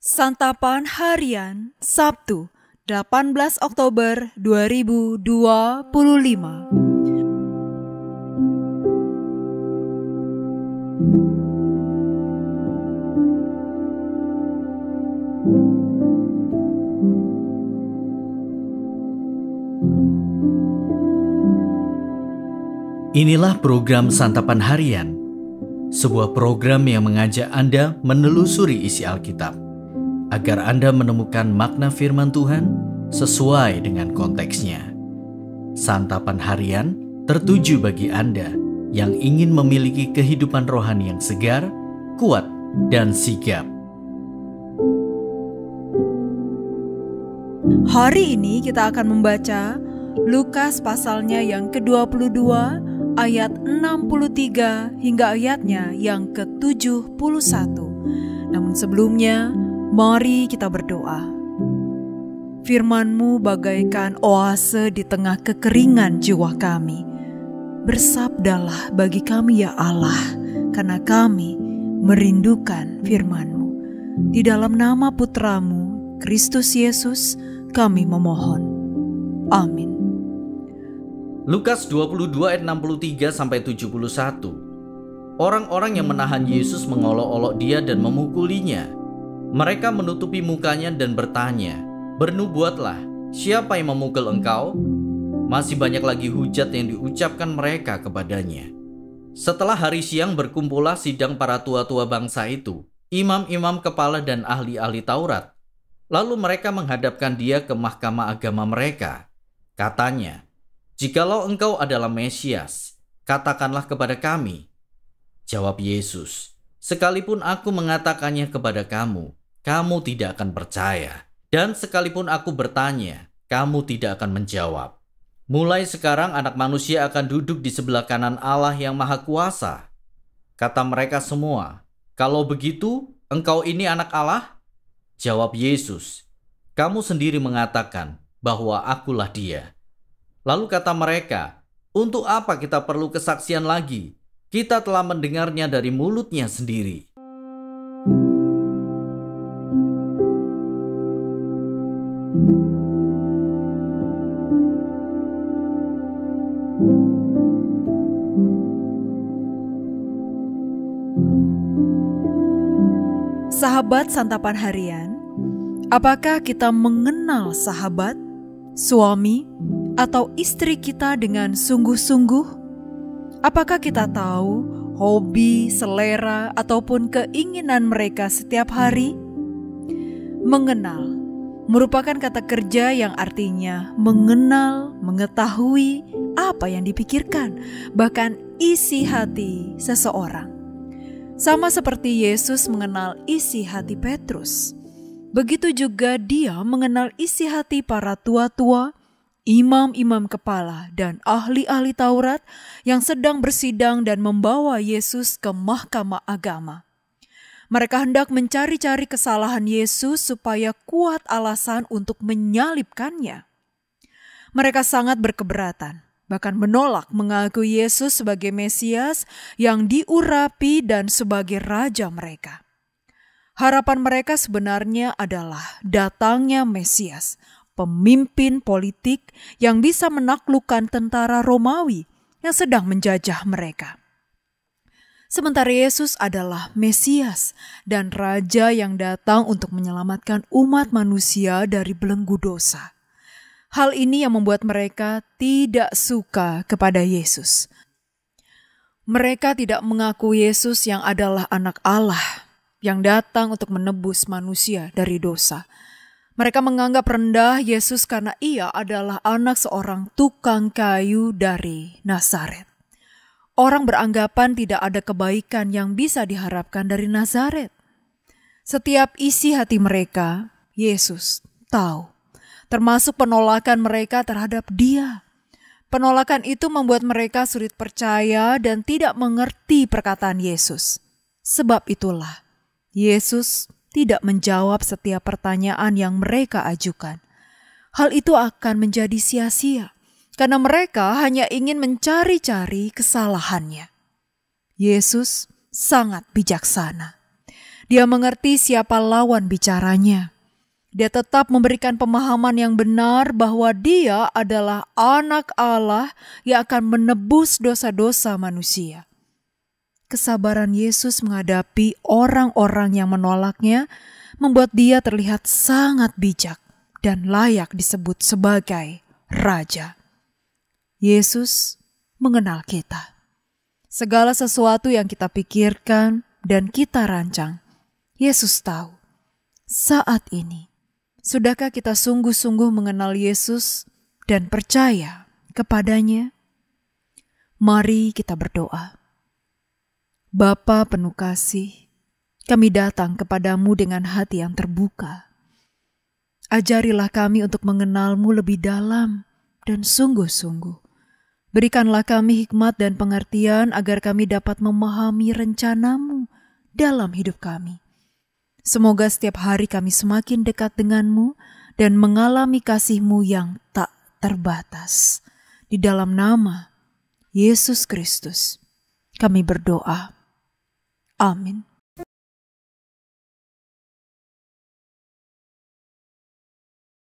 Santapan Harian Sabtu 18 Oktober 2025. Inilah program Santapan Harian, sebuah program yang mengajak Anda menelusuri isi Alkitab, agar Anda menemukan makna firman Tuhan sesuai dengan konteksnya. Santapan Harian tertuju bagi Anda yang ingin memiliki kehidupan rohani yang segar, kuat, dan sigap. Hari ini kita akan membaca Lukas pasalnya yang ke-22 ayat 63 hingga ayatnya yang ke-71. Namun sebelumnya, mari kita berdoa. Firman-Mu bagaikan oase di tengah kekeringan jiwa kami. Bersabdalah bagi kami ya Allah, karena kami merindukan firman-Mu. Di dalam nama Putra-Mu, Kristus Yesus, kami memohon. Amin. Lukas 22 ayat 63-71. Orang-orang yang menahan Yesus mengolok-olok dia dan memukulinya. Mereka menutupi mukanya dan bertanya, "Bernubuatlah, siapa yang memukul engkau?" Masih banyak lagi hujat yang diucapkan mereka kepadanya. Setelah hari siang berkumpullah sidang para tua-tua bangsa itu, imam-imam kepala dan ahli-ahli Taurat. Lalu mereka menghadapkan dia ke mahkamah agama mereka. Katanya, "Jikalau engkau adalah Mesias, katakanlah kepada kami." Jawab Yesus, "Sekalipun aku mengatakannya kepada kamu, kamu tidak akan percaya. Dan sekalipun aku bertanya, kamu tidak akan menjawab. Mulai sekarang anak manusia akan duduk di sebelah kanan Allah yang Maha Kuasa." Kata mereka semua, "Kalau begitu, engkau ini anak Allah?" Jawab Yesus, "Kamu sendiri mengatakan bahwa akulah Dia." Lalu kata mereka, "Untuk apa kita perlu kesaksian lagi? Kita telah mendengarnya dari mulutnya sendiri." Sahabat Santapan Harian, apakah kita mengenal sahabat, suami, atau istri kita dengan sungguh-sungguh? Apakah kita tahu hobi, selera, ataupun keinginan mereka setiap hari? Mengenal merupakan kata kerja yang artinya mengenal, mengetahui apa yang dipikirkan, bahkan isi hati seseorang. Sama seperti Yesus mengenal isi hati Petrus, begitu juga Dia mengenal isi hati para tua-tua, imam-imam kepala, dan ahli-ahli Taurat yang sedang bersidang dan membawa Yesus ke mahkamah agama. Mereka hendak mencari-cari kesalahan Yesus supaya kuat alasan untuk menyalibkannya. Mereka sangat berkeberatan, bahkan menolak mengakui Yesus sebagai Mesias yang diurapi dan sebagai Raja mereka. Harapan mereka sebenarnya adalah datangnya Mesias, pemimpin politik yang bisa menaklukkan tentara Romawi yang sedang menjajah mereka. Sementara Yesus adalah Mesias dan Raja yang datang untuk menyelamatkan umat manusia dari belenggu dosa. Hal ini yang membuat mereka tidak suka kepada Yesus. Mereka tidak mengaku Yesus yang adalah anak Allah yang datang untuk menebus manusia dari dosa. Mereka menganggap rendah Yesus karena Ia adalah anak seorang tukang kayu dari Nazaret. Orang beranggapan tidak ada kebaikan yang bisa diharapkan dari Nazaret. Setiap isi hati mereka, Yesus tahu, termasuk penolakan mereka terhadap Dia. Penolakan itu membuat mereka sulit percaya dan tidak mengerti perkataan Yesus. Sebab itulah, Yesus tidak menjawab setiap pertanyaan yang mereka ajukan. Hal itu akan menjadi sia-sia, karena mereka hanya ingin mencari-cari kesalahannya. Yesus sangat bijaksana. Dia mengerti siapa lawan bicaranya. Dia tetap memberikan pemahaman yang benar bahwa dia adalah anak Allah yang akan menebus dosa-dosa manusia. Kesabaran Yesus menghadapi orang-orang yang menolaknya membuat dia terlihat sangat bijak dan layak disebut sebagai Raja. Yesus mengenal kita. Segala sesuatu yang kita pikirkan dan kita rancang, Yesus tahu. Saat ini, sudahkah kita sungguh-sungguh mengenal Yesus dan percaya kepadanya? Mari kita berdoa. Bapa penuh kasih, kami datang kepadamu dengan hati yang terbuka. Ajarilah kami untuk mengenalmu lebih dalam dan sungguh-sungguh. Berikanlah kami hikmat dan pengertian agar kami dapat memahami rencanamu dalam hidup kami. Semoga setiap hari kami semakin dekat denganmu dan mengalami kasih-Mu yang tak terbatas. Di dalam nama Yesus Kristus, kami berdoa. Amin.